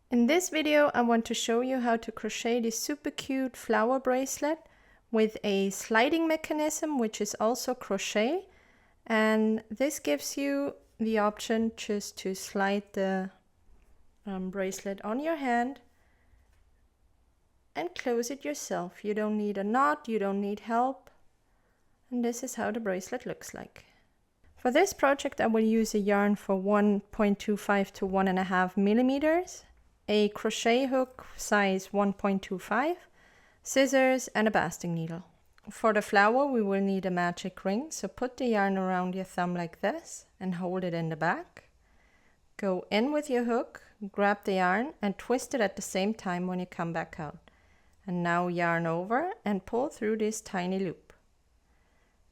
In this video, I want to show you how to crochet this super cute flower bracelet with a sliding mechanism, which is also crochet. And this gives you the option just to slide the bracelet on your hand and close it yourself. You don't need a knot, you don't need help. And this is how the bracelet looks like. For this project, I will use a yarn for 1.25 to 1.5 millimeters. A crochet hook size 1.25, scissors and a basting needle. For the flower we will need a magic ring, so put the yarn around your thumb like this and hold it in the back. Go in with your hook, grab the yarn and twist it at the same time when you come back out. And now yarn over and pull through this tiny loop.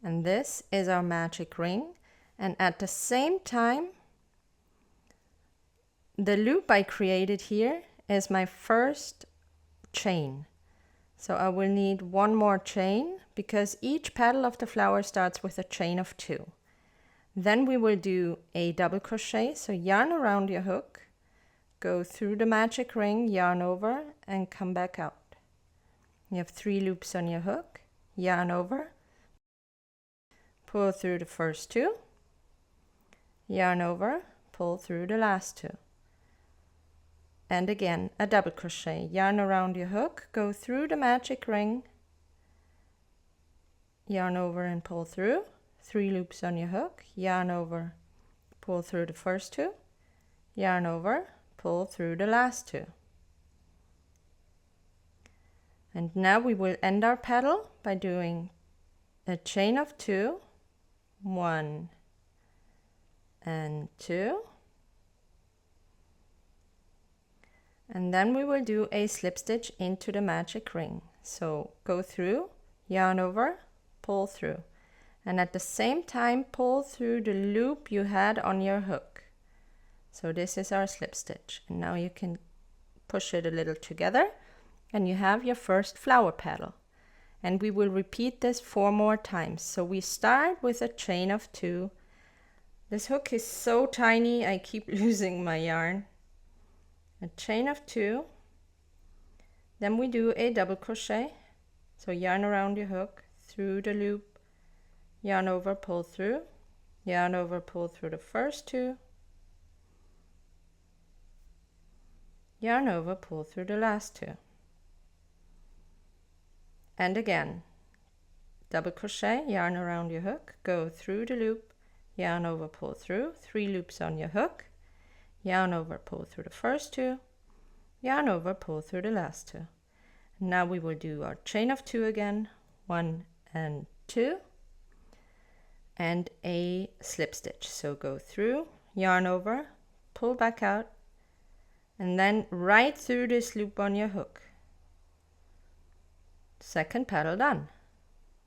And this is our magic ring, and at the same time the loop I created here is my first chain. So I will need one more chain because each petal of the flower starts with a chain of 2. Then we will do a double crochet, so yarn around your hook, go through the magic ring, yarn over and come back out. You have 3 loops on your hook, yarn over, pull through the first 2, yarn over, pull through the last 2. And again a double crochet, yarn around your hook, go through the magic ring, yarn over and pull through, 3 loops on your hook, yarn over, pull through the first 2, yarn over, pull through the last 2. And now we will end our petal by doing a chain of 2, 1 and 2. And then we will do a slip stitch into the magic ring. So go through, yarn over, pull through. And at the same time pull through the loop you had on your hook. So this is our slip stitch. And now you can push it a little together and you have your first flower petal. And we will repeat this 4 more times. So we start with a chain of 2. This hook is so tiny, I keep losing my yarn. A chain of 2, then we do a double crochet, so yarn around your hook, through the loop, yarn over, pull through, yarn over, pull through the first 2, yarn over, pull through the last 2, and again double crochet, yarn around your hook, go through the loop, yarn over, pull through, 3 loops on your hook, yarn over, pull through the first 2, yarn over, pull through the last 2. Now we will do our chain of 2 again, 1 and 2, and a slip stitch. So go through, yarn over, pull back out, and then right through this loop on your hook. Second petal done.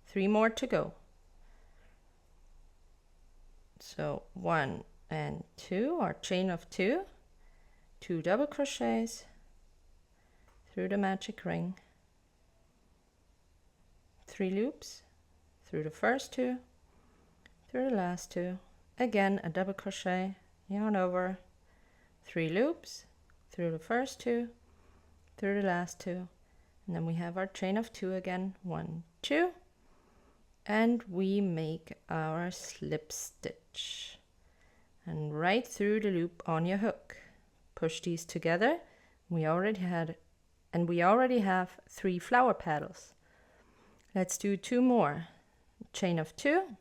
3 more to go. So 1 and 2, our chain of 2, 2 double crochets through the magic ring, 3 loops through the first 2, through the last 2, again a double crochet, yarn over, 3 loops through the first 2, through the last 2, and then we have our chain of 2 again, 1, 2, and we make our slip stitch. And right through the loop on your hook. Push these together. We already have 3 flower petals. Let's do 2 more. Chain of 2,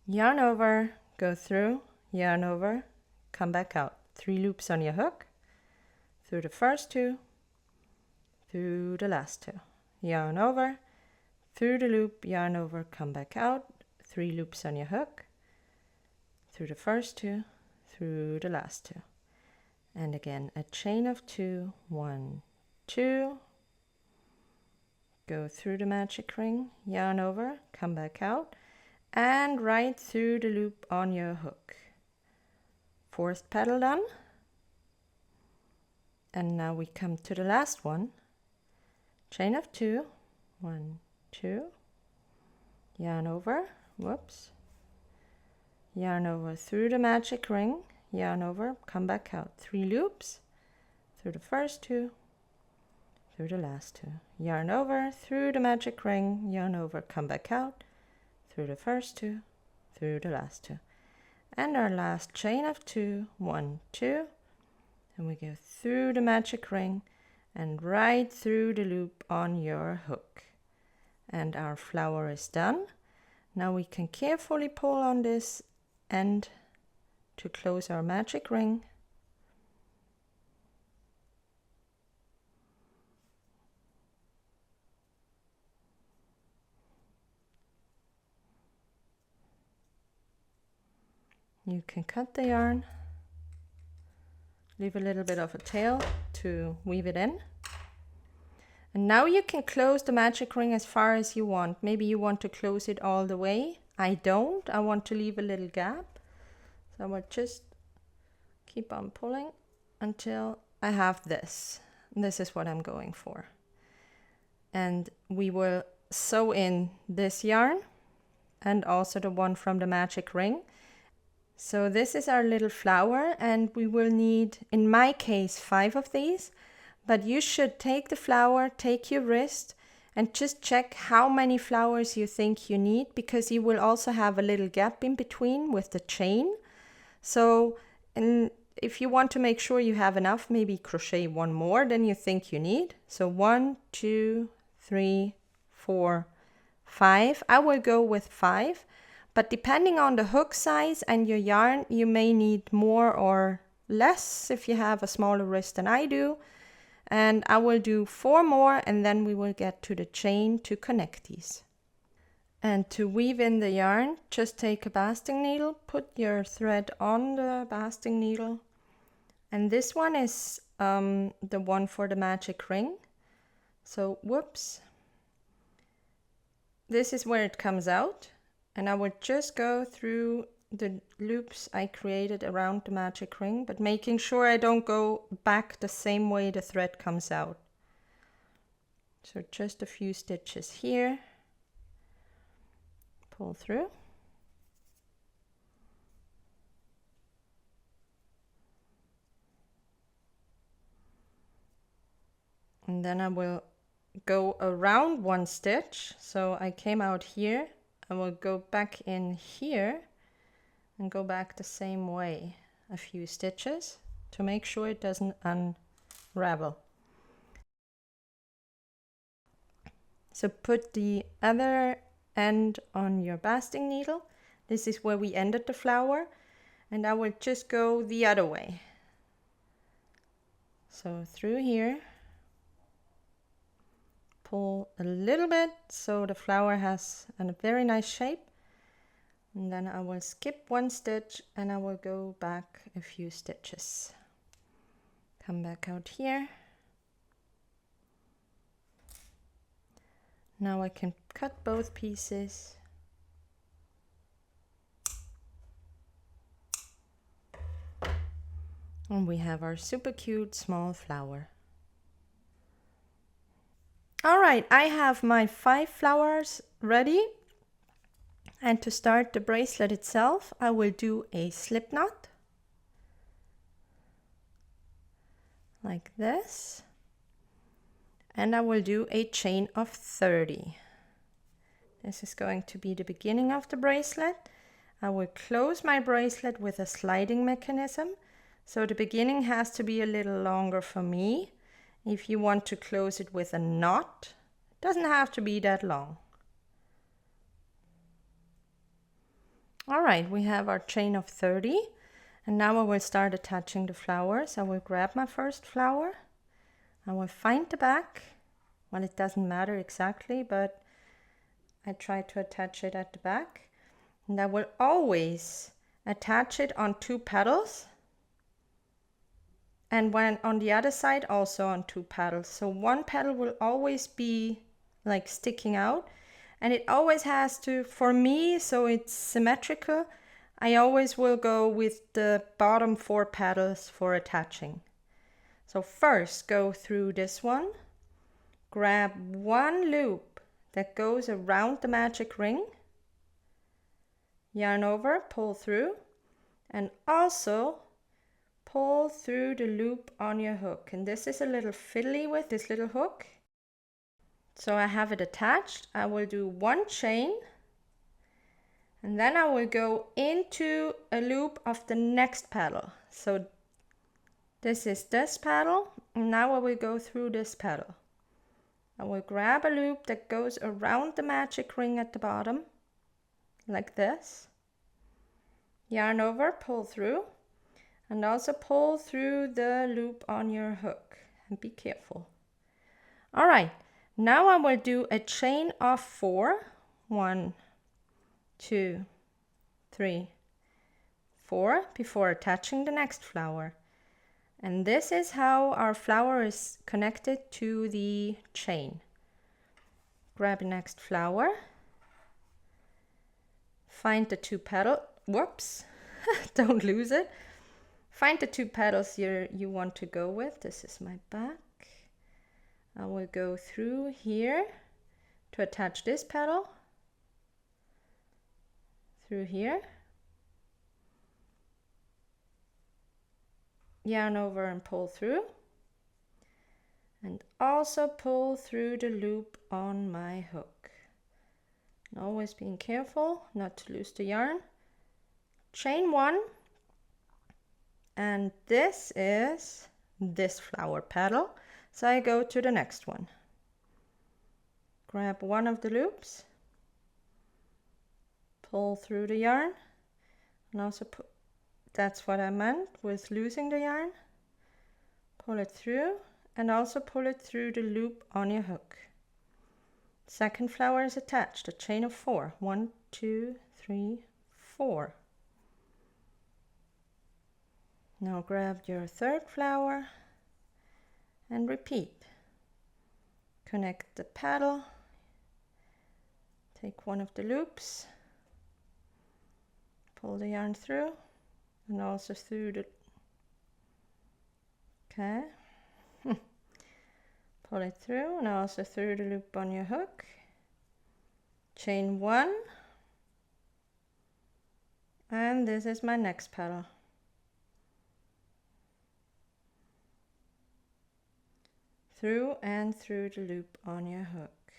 yarn over, go through, yarn over, come back out. 3 loops on your hook, through the first 2, through the last 2. Yarn over, through the loop, yarn over, come back out. 3 loops on your hook, through the first 2, through the last 2, and again a chain of 2, 1, 2, go through the magic ring, yarn over, come back out, and right through the loop on your hook. 4th petal done, and now we come to the last one. Chain of 2, 1, 2, yarn over, whoops, yarn over through the magic ring, yarn over, come back out, 3 loops, through the first 2, through the last 2. Yarn over, through the magic ring, yarn over, come back out, through the first 2, through the last 2. And our last chain of 2, 1, 2, and we go through the magic ring and right through the loop on your hook. And our flower is done. Now we can carefully pull on this end to close our magic ring. You can cut the yarn, leave a little bit of a tail to weave it in. And now you can close the magic ring as far as you want. Maybe you want to close it all the way. I don't. I want to leave a little gap. So I will just keep on pulling until I have this. This is what I'm going for. And we will sew in this yarn and also the one from the magic ring. So this is our little flower, and we will need, in my case, 5 of these. But you should take the flower, take your wrist, and just check how many flowers you think you need, because you will also have a little gap in between with the chain. So if you want to make sure you have enough, maybe crochet 1 more than you think you need. So 1, 2, 3, 4, 5. I will go with 5. But depending on the hook size and your yarn, you may need more or less if you have a smaller wrist than I do. And I will do 4 more, and then we will get to the chain to connect these. And to weave in the yarn, just take a basting needle, put your thread on the basting needle. And this one is the one for the magic ring. So whoops. This is where it comes out. And I will just go through the loops I created around the magic ring, but making sure I don't go back the same way the thread comes out. So just a few stitches here. Pull through. And then I will go around 1 stitch. So I came out here. I will go back in here and go back the same way a few stitches to make sure it doesn't unravel. So put the other end on your basting needle. This is where we ended the flower, and I will just go the other way. So through here, pull a little bit so the flower has a very nice shape. And then I will skip 1 stitch and I will go back a few stitches. Come back out here. Now I can cut both pieces. And we have our super cute small flower. All right, I have my 5 flowers ready. And to start the bracelet itself, I will do a slip knot. Like this. And I will do a chain of 30. This is going to be the beginning of the bracelet. I will close my bracelet with a sliding mechanism. So the beginning has to be a little longer for me. If you want to close it with a knot, it doesn't have to be that long. All right, we have our chain of 30, and now I will start attaching the flowers. I will grab my first flower. I will find the back. Well, it doesn't matter exactly, but I try to attach it at the back. And I will always attach it on 2 petals. And when on the other side, also on 2 petals. So 1 petal will always be like sticking out. And it always has to, for me, so it's symmetrical, I always will go with the bottom 4 petals for attaching. So first go through this one, grab 1 loop that goes around the magic ring, yarn over, pull through, and also pull through the loop on your hook. And this is a little fiddly with this little hook. So I have it attached. I will do one chain, and then I will go into a loop of the next petal. So this is this petal, and now I will go through this petal. I will grab a loop that goes around the magic ring at the bottom, like this. Yarn over, pull through, and also pull through the loop on your hook. And be careful. All right, now I will do a chain of 4. 1, 2, 3, 4 before attaching the next flower. And this is how our flower is connected to the chain. Grab the next flower, find the 2 petals, whoops, don't lose it. Find the 2 petals you want to go with. This is my back. I will go through here to attach this petal, through here, yarn over and pull through, and also pull through the loop on my hook. And always being careful not to lose the yarn. Chain 1, and this is this flower petal, so I go to the next one. Grab one of the loops, pull through the yarn, and also that's what I meant with losing the yarn. Pull it through, and also pull it through the loop on your hook. Second flower is attached, a chain of 4. 1, 2, 3, 4. Now grab your third flower and repeat. Connect the petal, take one of the loops, pull the yarn through, and also through the, okay, pull it through, and also through the loop on your hook. Chain 1, and this is my next petal. Through and through the loop on your hook.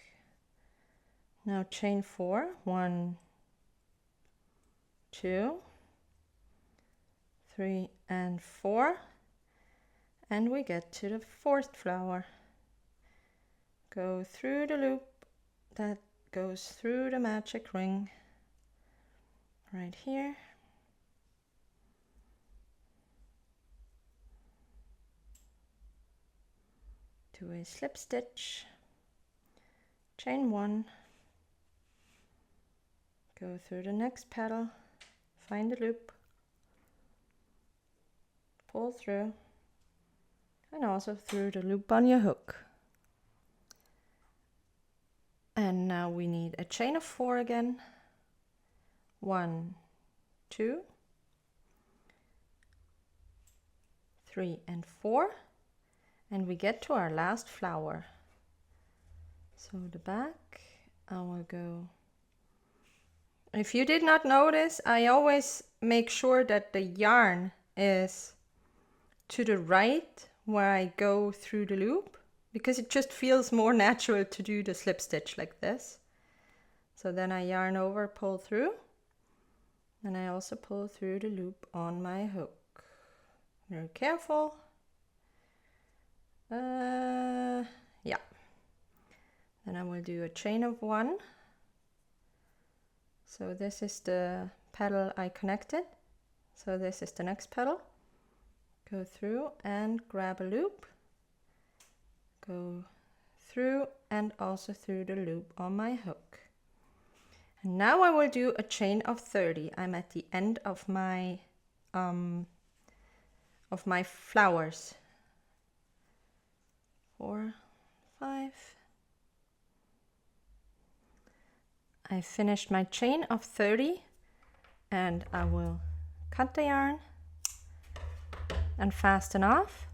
Now chain 4, 1, 2, 3, and 4, and we get to the 4th flower. Go through the loop that goes through the magic ring right here. Do a slip stitch, chain 1, go through the next petal, find the loop, pull through, and also through the loop on your hook. And now we need a chain of 4 again. 1, 2, 3, and 4. And we get to our last flower. So the back, I will go. If you did not notice, I always make sure that the yarn is to the right where I go through the loop, because it just feels more natural to do the slip stitch like this. So then I yarn over, pull through, and I also pull through the loop on my hook. Very careful. Yeah. Then I will do a chain of 1. So this is the petal I connected. So this is the next petal. Go through and grab a loop. Go through and also through the loop on my hook. And now I will do a chain of 30. I'm at the end of my flowers. 4, 5. I finished my chain of 30, and I will cut the yarn and fasten off,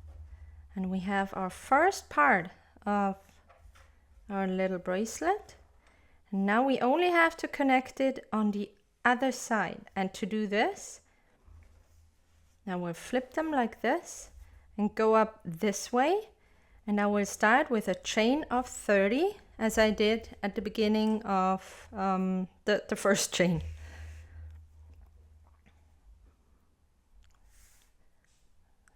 and we have our first part of our little bracelet. And now we only have to connect it on the other side, and to do this Now we'll flip them like this and go up this way, and I will start with a chain of 30 as I did at the beginning of the first chain.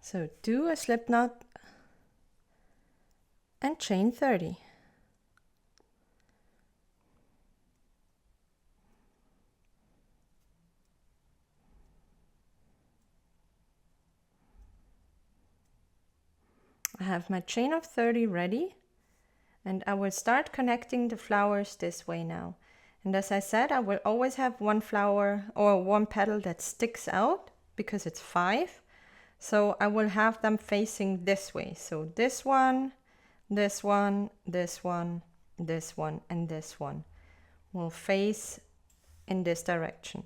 So do a slip knot and chain 30. I have my chain of 30 ready, and I will start connecting the flowers this way now. And as I said, I will always have one flower or one petal that sticks out because it's 5. So I will have them facing this way. So this one, this one, this one, this one, and this one will face in this direction.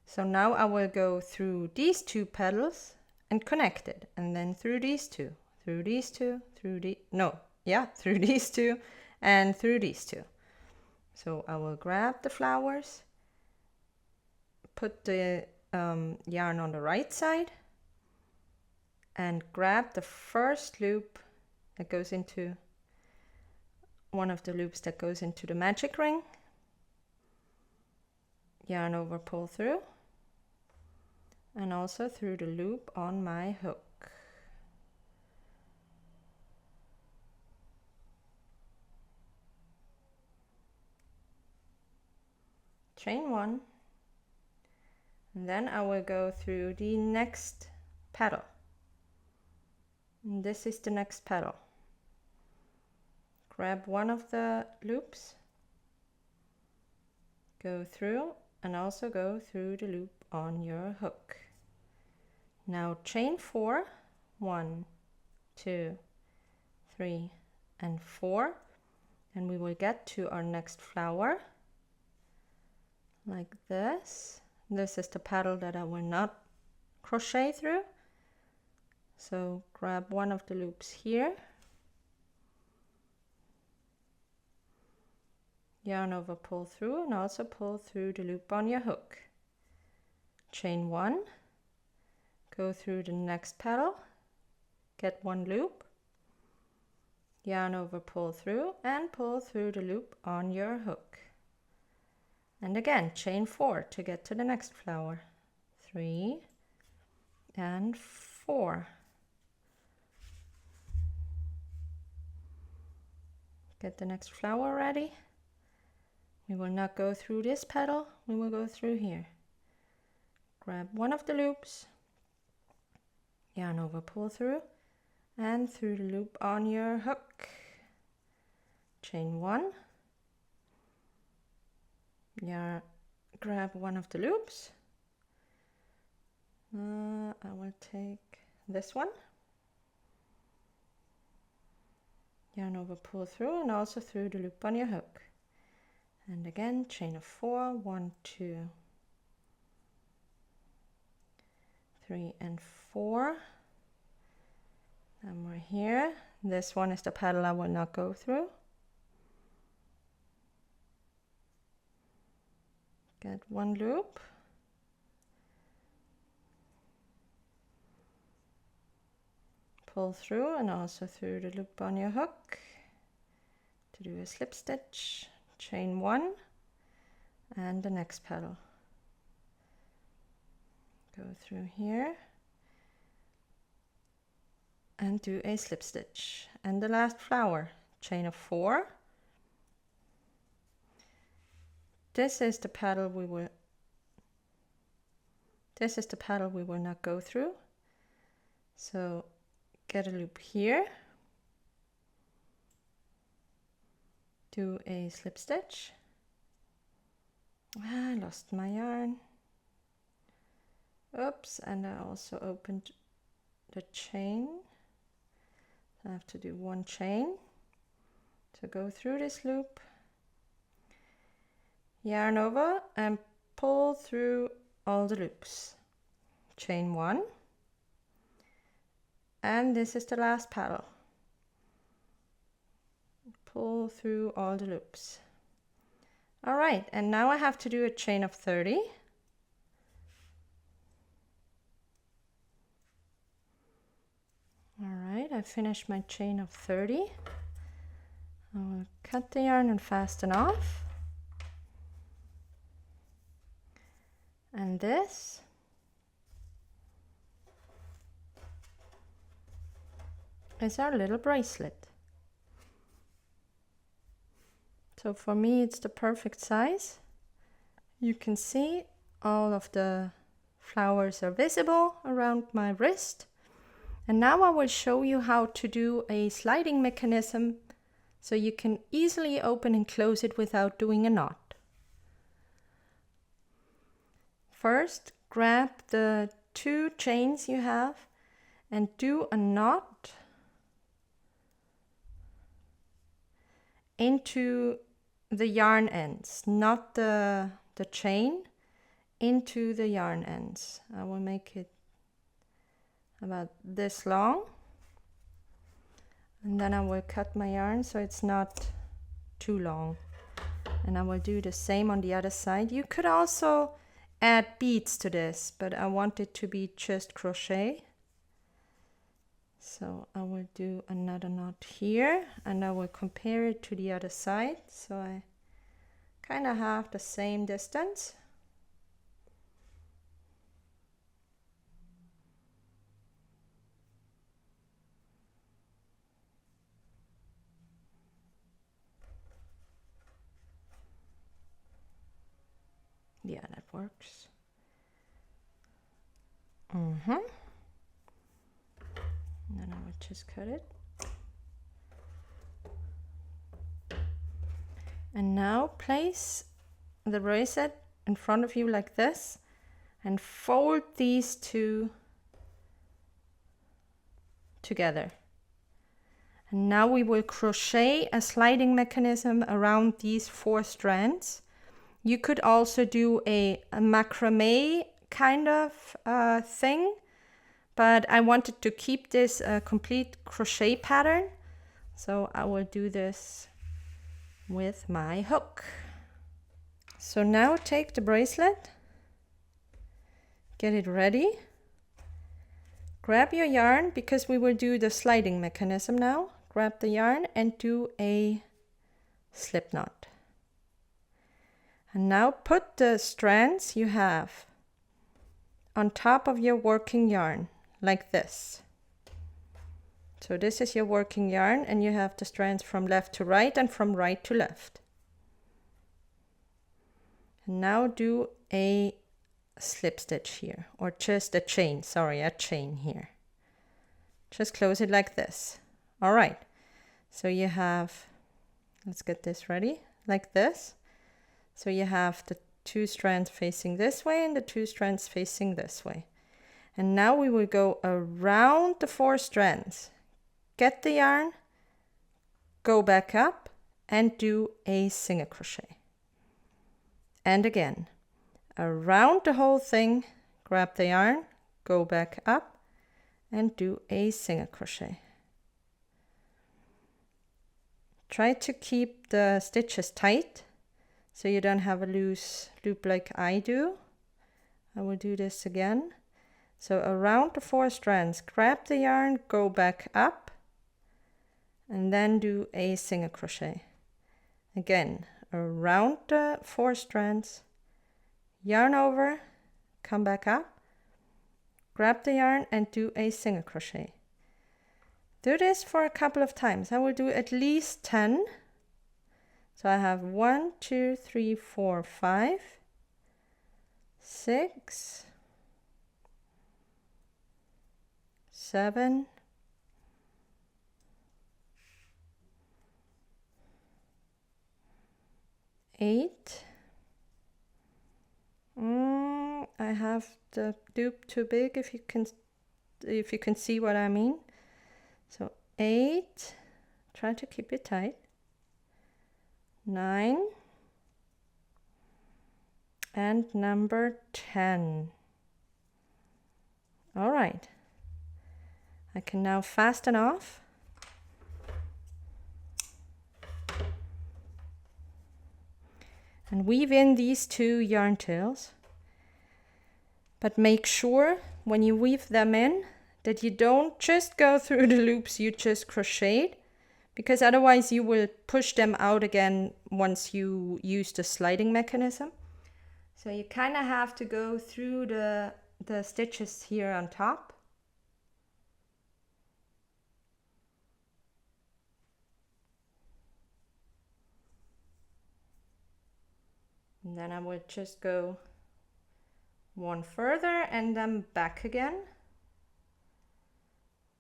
So now I will go through these 2 petals and connect it, and then through these 2, through these 2, through through these 2, and through these 2. So I will grab the flowers, put the yarn on the right side, and grab the first loop that goes into one of the loops that goes into the magic ring, yarn over, pull through, and also through the loop on my hook. Chain 1, and then I will go through the next petal. And this is the next petal. Grab one of the loops, go through, and also go through the loop on your hook. Now chain 4, 1, 2, 3, and 4, and we will get to our next flower like this. This is the petal that I will not crochet through. So grab one of the loops here, yarn over, pull through, and also pull through the loop on your hook. Chain 1, go through the next petal, get one loop, yarn over, pull through, and pull through the loop on your hook. And again, chain 4 to get to the next flower. 3 and 4. Get the next flower ready. We will not go through this petal, we will go through here. Grab one of the loops, yarn over, pull through, and through the loop on your hook. Chain 1, grab one of the loops. I will take this one. Yarn over, pull through, and also through the loop on your hook. And again, chain of 4, 1, 2, 3, and 4. And we're here. This one is the petal I will not go through. Get one loop. Pull through, and also through the loop on your hook to do a slip stitch. Chain 1 and the next petal. Go through here and do a slip stitch. And the last flower, chain of 4. This is the petal we will not go through. So get a loop here, do a slip stitch. I lost my yarn. Oops, and I also opened the chain. I have to do one chain to go through this loop. Yarn over and pull through all the loops. Chain 1. And this is the last petal. Pull through all the loops. All right, and now I have to do a chain of 30. All right, I finished my chain of 30. I will cut the yarn and fasten off. And this is our little bracelet. So for me it's the perfect size. You can see all of the flowers are visible around my wrist. And now I will show you how to do a sliding mechanism so you can easily open and close it without doing a knot. First, grab the 2 chains you have and do a knot into the yarn ends, not the chain, into the yarn ends. I will make it about this long, and then I will cut my yarn so it's not too long, and I will do the same on the other side. You could also add beads to this, but I want it to be just crochet, so I will do another knot here and I will compare it to the other side so I kind of have the same distance. Yeah, that works. And then I will just cut it. And now place the bracelet in front of you like this and fold these 2 together. And now we will crochet a sliding mechanism around these 4 strands. You could also do a macrame kind of thing, but I wanted to keep this a complete crochet pattern, so I will do this with my hook. So now take the bracelet, get it ready, grab your yarn because we will do the sliding mechanism now. Grab the yarn and do a slip knot. And now put the strands you have on top of your working yarn like this. So this is your working yarn and you have the strands from left to right and from right to left. And now do a slip stitch here, or just a chain, sorry, a chain here. Just close it like this. All right, so you have, let's get this ready, like this. So you have the 2 strands facing this way and the 2 strands facing this way. And now we will go around the 4 strands. Get the yarn, go back up and do a single crochet. And again, around the whole thing, grab the yarn, go back up and do a single crochet. Try to keep the stitches tight so you don't have a loose loop like I do. I will do this again. So around the 4 strands, grab the yarn, go back up and then do a single crochet. Again, around the 4 strands, yarn over, come back up, grab the yarn and do a single crochet. Do this for a couple of times. I will do at least 10. So I have 1, 2, 3, 4, 5, 6, 7, 8. I have the loop too big, if you can see what I mean. So 8, try to keep it tight. 9 and number 10. All right, I can now fasten off. And weave in these 2 yarn tails, but make sure when you weave them in that you don't just go through the loops you just crocheted, because otherwise you will push them out again once you use the sliding mechanism. So you kind of have to go through the stitches here on top. And then I will just go one further and then back again.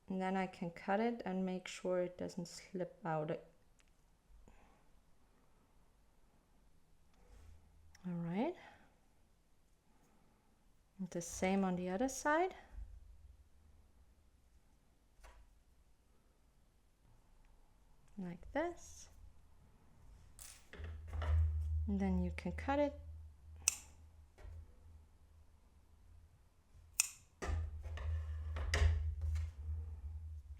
And then I can cut it and make sure it doesn't slip out. All right. And the same on the other side. Like this. And then you can cut it.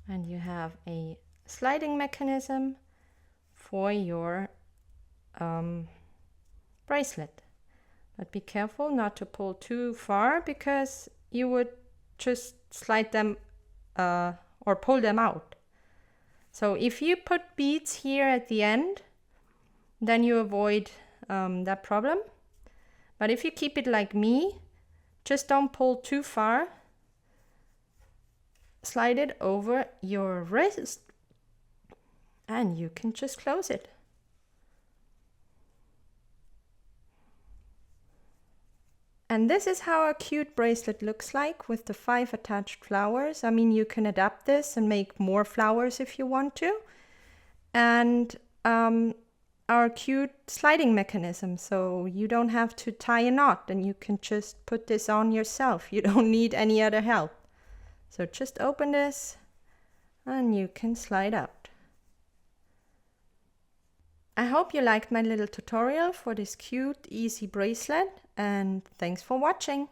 And you have a sliding mechanism for your bracelet. But be careful not to pull too far, because you would just slide them or pull them out. So if you put beads here at the end, then you avoid that problem. But if you keep it like me, just don't pull too far. Slide it over your wrist and you can just close it. And this is how a cute bracelet looks like with the 5 attached flowers. I mean, you can adapt this and make more flowers if you want to. And our cute sliding mechanism, so you don't have to tie a knot and you can just put this on yourself. You don't need any other help. So just open this and you can slide out. I hope you liked my little tutorial for this cute, easy bracelet, and thanks for watching.